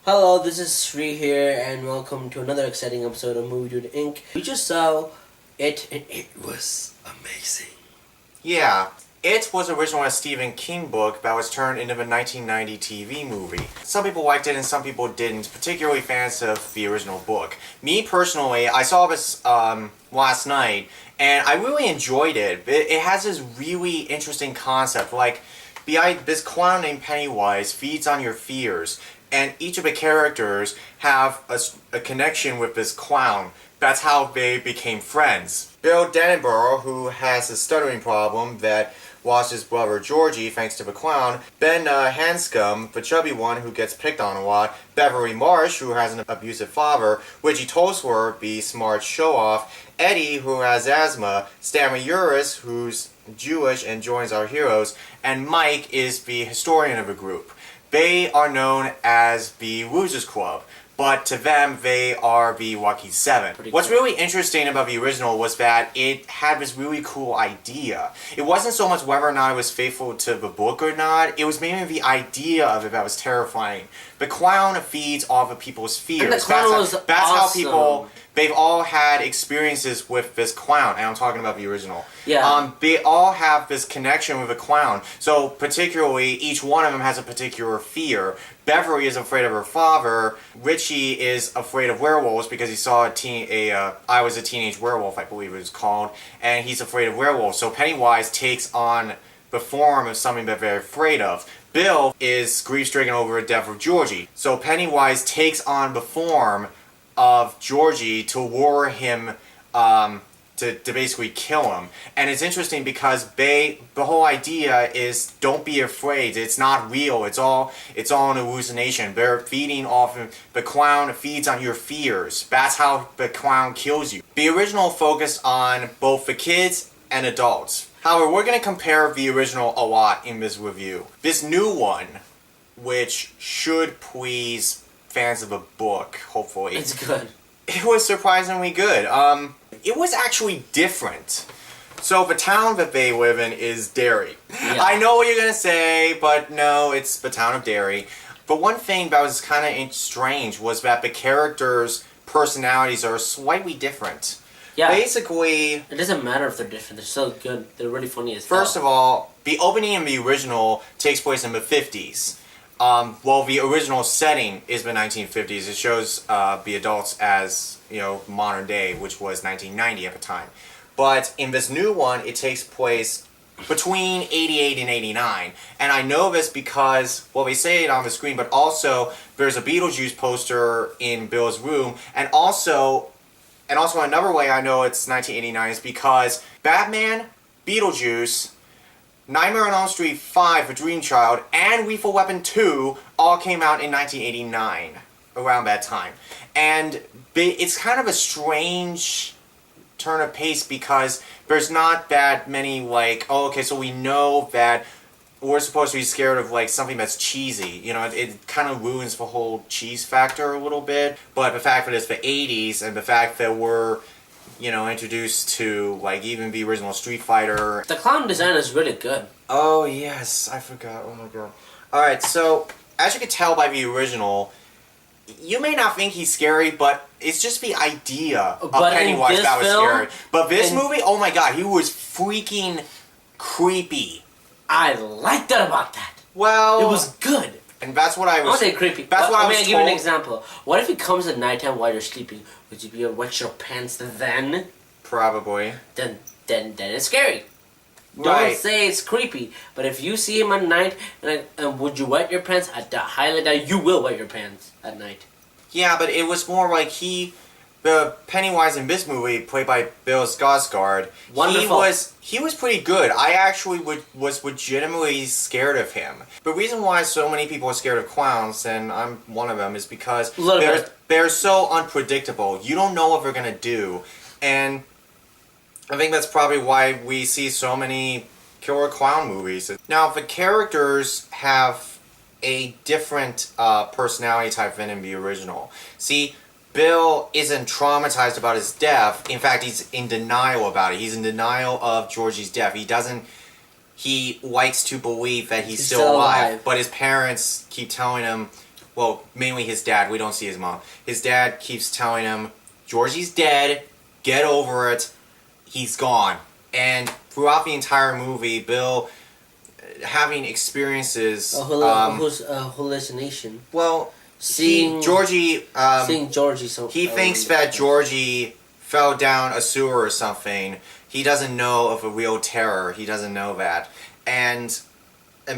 Hello, this is Sri here, and welcome to another exciting episode of Moviedideinc. We just saw it, and it was amazing. Yeah, It was originally a Stephen King book that was turned into a 1990 TV movie. Some people liked it and some people didn't, particularly fans of the original book. Me personally, I saw this last night, and I really enjoyed it. It has this really interesting concept, like this clown named Pennywise feeds on your fears, and each of the characters have a connection with this clown. That's how they became friends. Bill Denenborough, who has a stuttering problem that lost his brother Georgie thanks to the clown. Ben Hanscom, the chubby one who gets picked on a lot. Beverly Marsh, who has an abusive father. Reggie Tolsworth, the smart show-off. Eddie, who has asthma. Stanley Uris, who's Jewish and joins our heroes. And Mike is the historian of the group. They are known as the Losers Club, but to them, they are the Lucky Seven. What's really interesting about the original was that it had this really cool idea. It wasn't so much whether or not it was faithful to the book or not, it was mainly the idea of it that was terrifying. The clown feeds off of people's fears. And the clown was that's how people, they've all had experiences with this clown, and I'm talking about the original. Yeah. They all have this connection with a clown, so particularly each one of them has a particular fear. Beverly is afraid of her father. Richie is afraid of werewolves because he saw I Was a Teenage Werewolf, I believe it was called, and he's afraid of werewolves. So Pennywise takes on the form of something that they're afraid of. Bill is grief-stricken over the death of Georgie. So Pennywise takes on the form of Georgie to lure him, to basically kill him. And it's interesting because the whole idea is don't be afraid. It's not real. It's all an hallucination. They're feeding off of, the clown feeds on your fears. That's how the clown kills you. The original focused on both the kids and adults. However, we're going to compare the original a lot in this review. This new one, which should please fans of the book, hopefully. It's good. It was surprisingly good. It was actually different. So the town that they live in is Derry. Yeah. I know what you're going to say, but no, it's the town of Derry. But one thing that was kind of strange was that the characters' personalities are slightly different. Yeah. Basically, it doesn't matter if they're different. They're so good. They're really funny as first of all, the opening in the original takes place in the 50s. Well, the original setting is the 1950s. It shows the adults as, modern day, which was 1990 at the time. But in this new one, it takes place between 88 and 89. And I know this because, well, they say it on the screen, but also there's a Beetlejuice poster in Bill's room. And also another way I know it's 1989 is because Batman, Beetlejuice, Nightmare on Elm Street 5, The Dream Child, and Lethal Weapon 2 all came out in 1989, around that time. And it's kind of a strange turn of pace because there's not that many, so we know that we're supposed to be scared of, something that's cheesy. It kind of ruins the whole cheese factor a little bit. But the fact that it's the 80s and the fact that we're introduced to, even the original Street Fighter. The clown design is really good. Oh, yes. I forgot. Oh, my God. Alright, so, as you can tell by the original, you may not think he's scary, but it's just the idea of Pennywise that was scary. But this movie, oh my God, he was freaking creepy. I liked that about that. Well, it was good. And that's what I was... I won't say creepy. That's what I was told. I'll give you an example. What if he comes at nighttime while you're sleeping? Would you be able to wet your pants then? Probably. Then it's scary. Right. Don't say it's creepy. But if you see him at night, and would you wet your pants? I highly doubt you will wet your pants at night. Yeah, but it was more like the Pennywise in this movie, played by Bill Skarsgård, wonderful. He was pretty good. I actually was legitimately scared of him. The reason why so many people are scared of clowns, and I'm one of them, is because they're so unpredictable. You don't know what they're going to do. And I think that's probably why we see so many killer clown movies. Now, the characters have a different personality type than in the original. See, Bill isn't traumatized about his death. In fact, he's in denial about it. He's in denial of Georgie's death. He likes to believe that he's still alive. But his parents keep telling him, well, mainly his dad, we don't see his mom. His dad keeps telling him, Georgie's dead, get over it, he's gone. And throughout the entire movie, Bill having experiences... hallucination. Well, Seeing Georgie... seeing Georgie... he thinks that Georgie fell down a sewer or something. He doesn't know of a real terror. He doesn't know that. And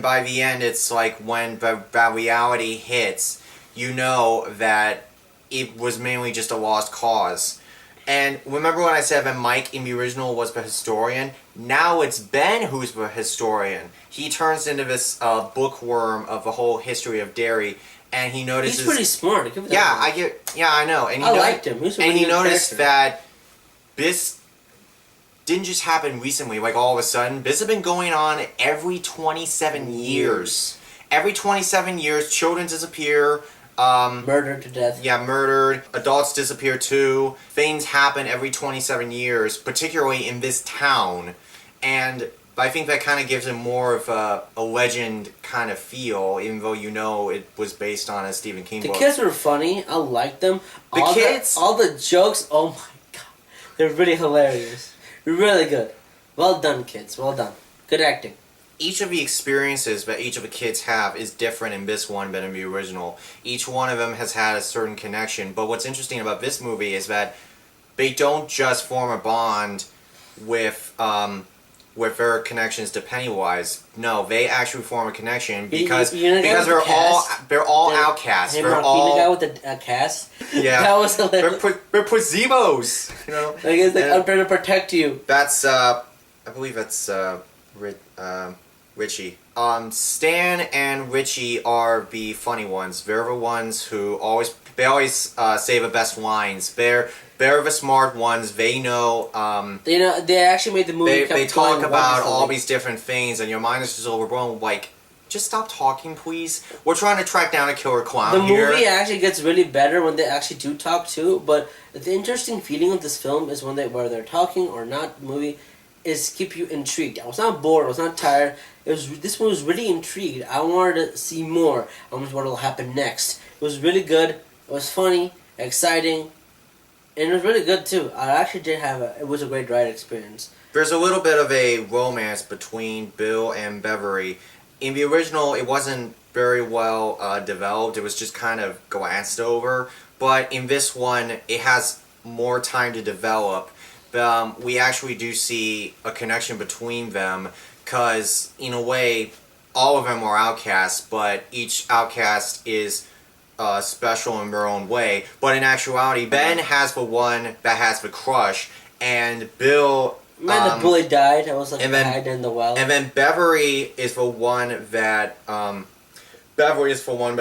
by the end, it's like when that reality hits, you know that it was mainly just a lost cause. And remember when I said that Mike in the original was the historian? Now it's Ben who's the historian. He turns into this bookworm of the whole history of Derry, and he notices... He's pretty smart. I know. And I liked him. He noticed that this didn't just happen recently, like all of a sudden. This has been going on every 27 years. Every 27 years, children disappear. Murdered to death. Yeah, murdered. Adults disappear too. Things happen every 27 years, particularly in this town. And I think that kind of gives it more of a legend kind of feel, even though you know it was based on a Stephen King book. The kids were funny. I liked them. The kids? All the jokes, oh my god. They're really hilarious. Really good. Well done, kids. Well done. Good acting. Each of the experiences that each of the kids have is different in this one than in the original. Each one of them has had a certain connection, but what's interesting about this movie is that they don't just form a bond with their connections to Pennywise. No, they actually form a connection because they're all outcasts. Hey, they're Mark, all the guy with the cast. Yeah, that was hilarious. They're placebos. You know, like it's like I'm trying to protect you. That's I believe that's Richie. Stan and Richie are the funny ones. They're the ones who always say the best lines. They're the smart ones. They know. They actually made the movie. They talk about all these different things, and your mind is just overblown. Like, just stop talking, please. We're trying to track down a killer clown here. The movie actually gets really better when they actually do talk too. But the interesting feeling of this film is whether they're talking or not. The movie is keep you intrigued. I was not bored. I was not tired. This one was really intrigued. I wanted to see more. I wondered what will happen next. It was really good. It was funny, exciting, and it was really good too. I actually did have it was a great ride experience. There's a little bit of a romance between Bill and Beverly. In the original, it wasn't very well developed. It was just kind of glanced over. But in this one, it has more time to develop. We actually do see a connection between them because, in a way, all of them are outcasts, but each outcast is special in their own way. But in actuality, Ben has the one that has the crush, and Bill... Man, the bully died. I was like died in the well. And then Beverly is the one that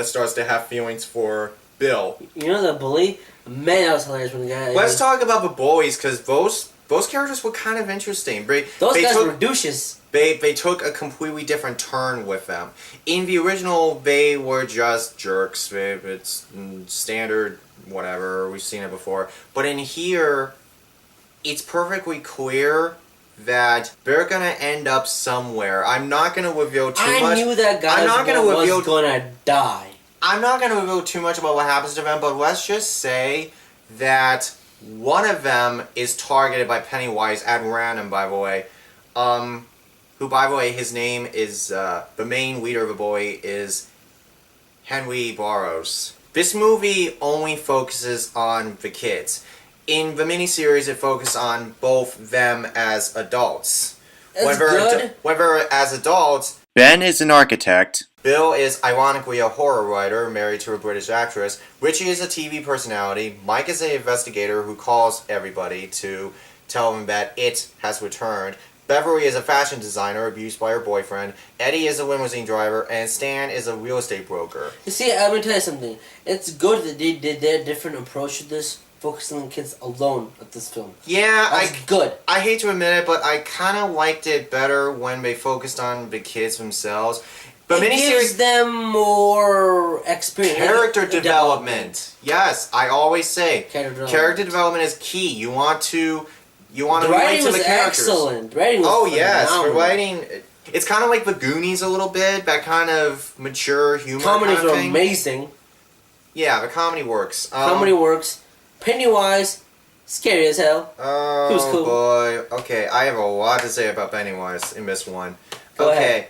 starts to have feelings for Bill. You know the bully? Man, that was hilarious when the guy... Let's talk about the bullies, because those characters were kind of interesting. Those guys were douches. They took a completely different turn with them. In the original, they were just jerks. It's standard, whatever. We've seen it before. But in here, it's perfectly clear that they're gonna end up somewhere. I'm not gonna reveal too much. I knew that guy was gonna die. I'm not gonna reveal too much about what happens to them, but let's just say that one of them is targeted by Pennywise at random, by the way. Who, by the way, his name is, the main leader of the boy is Henry Barrows. This movie only focuses on the kids. In the miniseries, it focuses on both them as adults. That's good. Whether as adults, Ben is an architect. Bill is ironically a horror writer married to a British actress. Richie is a TV personality. Mike is an investigator who calls everybody to tell them that it has returned. Beverly is a fashion designer abused by her boyfriend. Eddie is a limousine driver. And Stan is a real estate broker. You see, I'm going to tell you something. It's good that they did their different approach to this, focusing on kids alone at this film. Yeah, That's good. I hate to admit it, but I kind of liked it better when they focused on the kids themselves. But it gives them more experience. Character development. Yes, I always say character development is key. You want to relate to the characters. Excellent. Writing was yes, phenomenal. the writing. It's kind of like the Goonies a little bit. That kind of mature humor. Comedies kind of were thing. amazing. Yeah, the comedy works. Comedy works. Pennywise, scary as hell. Oh He was cool. boy. Okay, I have a lot to say about Pennywise in this one. Go okay. ahead.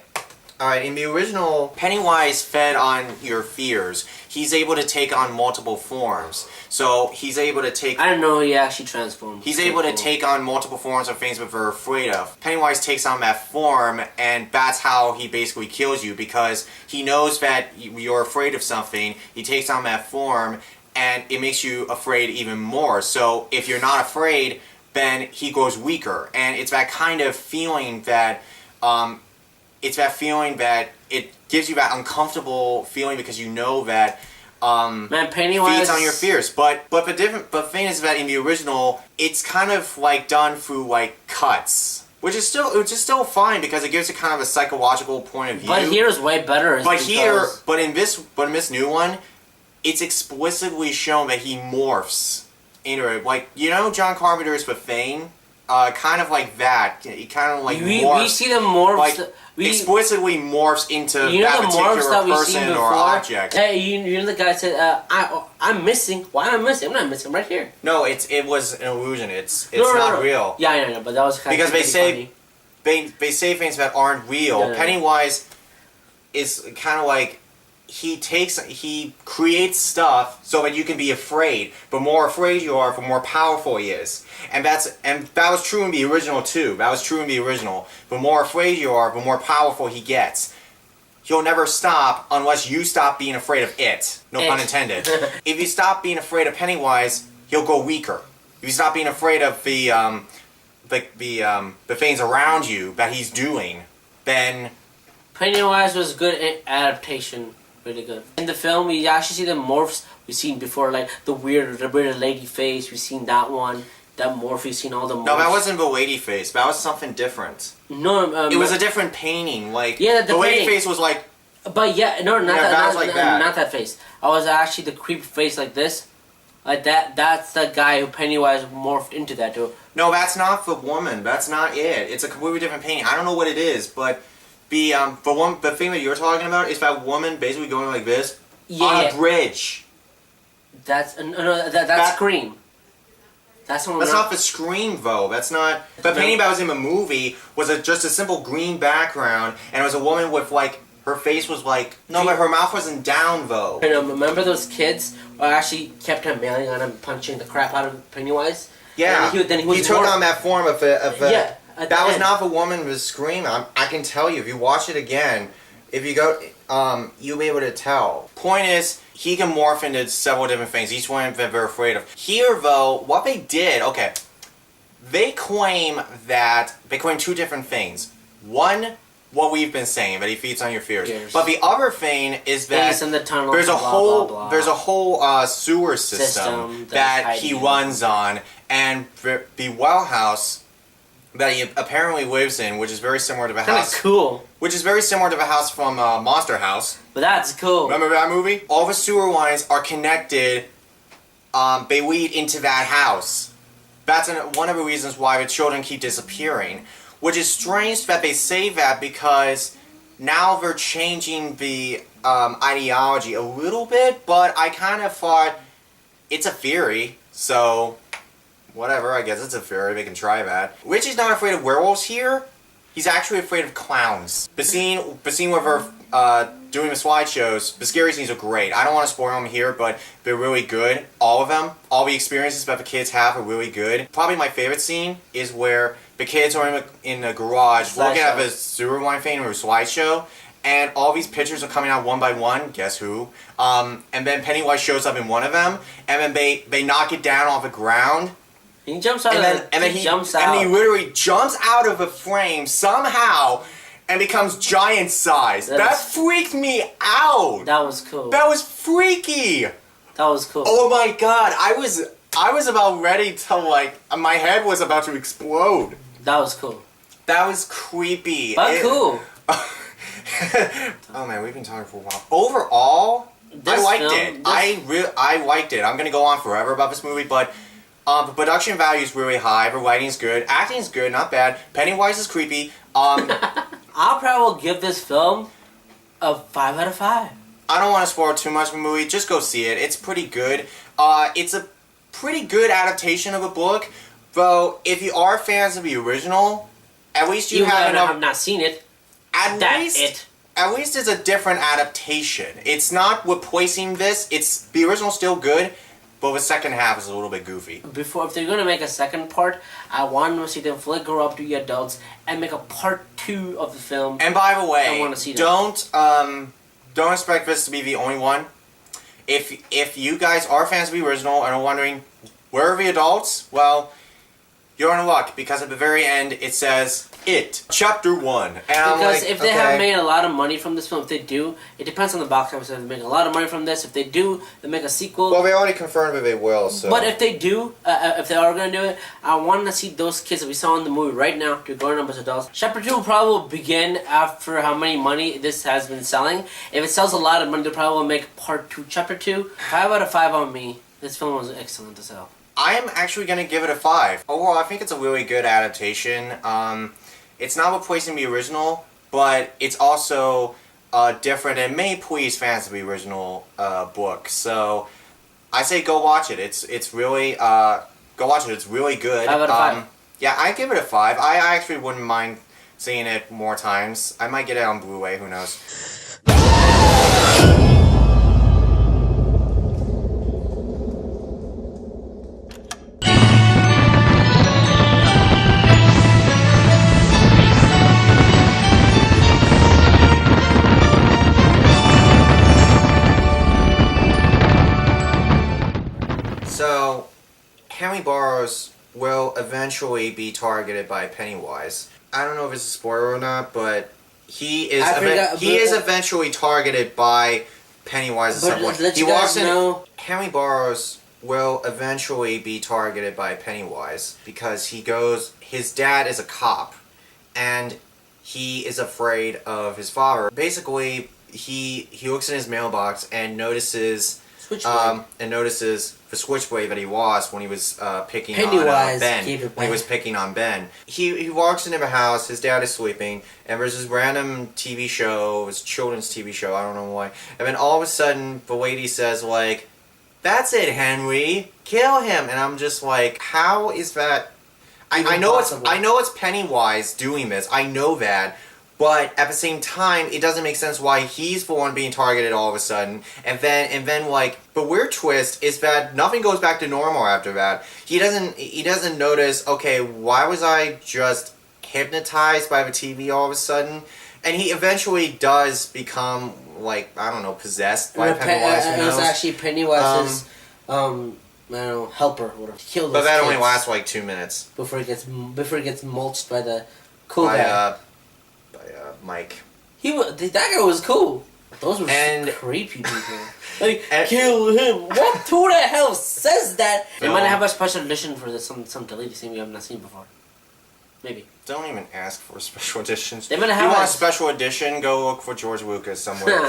Alright, in the original, Pennywise fed on your fears. He's able to take on multiple forms. So, he's able to take... I didn't know he actually transformed. He's able to take on multiple forms of things that we're afraid of. Pennywise takes on that form, and that's how he basically kills you, because he knows that you're afraid of something, he takes on that form, and it makes you afraid even more. So, if you're not afraid, then he grows weaker. And it's that kind of feeling that... it gives you that uncomfortable feeling because you know that Man, Pennywise feeds on your fears. But the thing is that in the original, it's kind of like done through like cuts, which is still fine because it gives it kind of a psychological point of view. But here is way better. But in this new one, it's explicitly shown that he morphs into it. Like, you know, John Carpenter's The Thing. Kind of like that. He kind of like morphs. We see the morphs. Like, explicitly morphs into that particular person or object. Hey, you know the guy said, I'm missing. Why am I missing? I'm not missing. I'm right here. No, it was an illusion. It's not real. Yeah, I know, but that was kind because of they funny. they say things that aren't real. Yeah. Pennywise is kind of like he creates stuff so that you can be afraid. But more afraid you are, the more powerful he is. And that was true in the original too. That was true in the original. The more afraid you are, the more powerful he gets. He'll never stop unless you stop being afraid of it. No pun intended. If you stop being afraid of Pennywise, he'll go weaker. If you stop being afraid of the things around you that he's doing, then Pennywise was good at adaptation. Really good. In the film, we actually see the morphs we've seen before, like the weird lady face. We've seen that one. That morph, we've seen all the morphs. No, that wasn't the lady face. That was something different. No, it was a different painting. Like, yeah, the lady face was like. But yeah, no, not yeah, that. Was like that. Not that face. I was actually the creep face like this, like that. That's the guy who Pennywise morphed into that too. No, that's not the woman. That's not it. It's a completely different painting. I don't know what it is, but. The thing that you're talking about is that woman basically going like this on a bridge. That's that's Scream. That's not the Scream though. That's not the painting that was in the movie. Was just a simple green background, and it was a woman with like her face was like but her mouth wasn't down though. Remember those kids who actually kept him mailing on him, punching the crap out of Pennywise? Yeah. Then he took on that form of yeah. That was not the woman with Scream. I can tell you, if you watch it again, if you go, you'll be able to tell. Point is, he can morph into several different things, each one that they're afraid of. Here, though, what they did, okay, they claim two different things. One, what we've been saying, that he feeds on your fears. But the other thing is that in the tunnel, there's a blah. whole sewer system that he runs on, and the well house that he apparently lives in, which is very similar to the house. Kinda cool. Which is very similar to the house from Monster House. But that's cool. Remember that movie? All the sewer lines are connected. They lead into that house. That's one of the reasons why the children keep disappearing. Which is strange that they say that because now they're changing the ideology a little bit, but I kind of thought it's a theory, so. Whatever, I guess it's a theory, they can try that. Richie's not afraid of werewolves here. He's actually afraid of clowns. The scene with her doing the slideshows, the scary scenes are great. I don't want to spoil them here, but they're really good. All of them. All the experiences that the kids have are really good. Probably my favorite scene is where the kids are in the garage looking at the sewer line thing or slideshow, and all these pictures are coming out one by one. Guess who? And then Pennywise shows up in one of them, and then they knock it down off the ground. He jumps out and then he literally jumps out of a frame somehow and becomes giant size. That freaked me out. That was cool. That was freaky. That was cool. Oh my god, I was about ready to my head was about to explode. That was cool. That was creepy. But cool. Oh man, we've been talking for a while. Overall, I liked it. I liked it. I'm gonna go on forever about this movie, but. The production value is really high. The writing's good. Acting's good, not bad. Pennywise is creepy. I'll probably give this film a 5 out of 5. I don't want to spoil too much of the movie. Just go see it. It's pretty good. It's a pretty good adaptation of a book. Though, if you are fans of the original, at least you have enough. I've not seen it. At least it's a different adaptation. It's not replacing this. It's the original's still good, but the second half is a little bit goofy. If they're gonna make a second part, I want to see them fully grow up to be adults and make a part 2 of the film. And by the way, I want to see that. Don't expect this to be the only one. If you guys are fans of the original and are wondering where are the adults, well, you're in luck, because at the very end it says It Chapter 1. And because if they have made a lot of money from this film, if they do, it depends on the box office. If they make a lot of money from this, if they do, they make a sequel. Well, they already confirmed that they will. So. But if they do, if they are going to do it, I want to see those kids that we saw in the movie right now, to grown up as adults. Chapter 2 will probably begin after how many money this has been selling. If it sells a lot of money, they'll probably make part 2, Chapter 2. 5 out of 5 on me. This film was excellent to sell. I am actually going to give it a 5. Overall, I think it's a really good adaptation. It's not replacing the original, but it's also different and may please fans of the original book. So I say go watch it. It's really go watch it. It's really good. 5 out of 5. Yeah, I give it a 5. I actually wouldn't mind seeing it more times. I might get it on Blu-ray. Who knows? So, Henry Burroughs will eventually be targeted by Pennywise. I don't know if it's a spoiler or not, but he is eventually targeted by Pennywise at some point. Let you guys know. Henry Burroughs will eventually be targeted by Pennywise because his dad is a cop and he is afraid of his father. Basically, he looks in his mailbox and notices the switchblade that he lost when he was picking on Ben. When he was picking on Ben. He walks into the house, his dad is sleeping, and there's this random TV show, this children's TV show, I don't know why. And then all of a sudden, the lady says, like, "That's it, Henry, kill him." And I'm just like, how is that? I know it's Pennywise doing this, I know that. But at the same time, it doesn't make sense why he's the one being targeted all of a sudden. And then like, the weird twist is that nothing goes back to normal after that. He doesn't notice, okay, why was I just hypnotized by the TV all of a sudden? And he eventually does become, like, I don't know, possessed by Pennywise. It was actually Pennywise's, I don't know, helper, whatever. Kill those but that kids only lasts like 2 minutes. before it gets mulched by the cool guy. Mike. That guy was cool. Those were creepy people. Like, kill him. Who the hell says that? They might have a special edition for this, some deleted scene we have not seen before. Maybe. Don't even ask for special editions. They might have you want a special edition? Go look for George Lucas somewhere.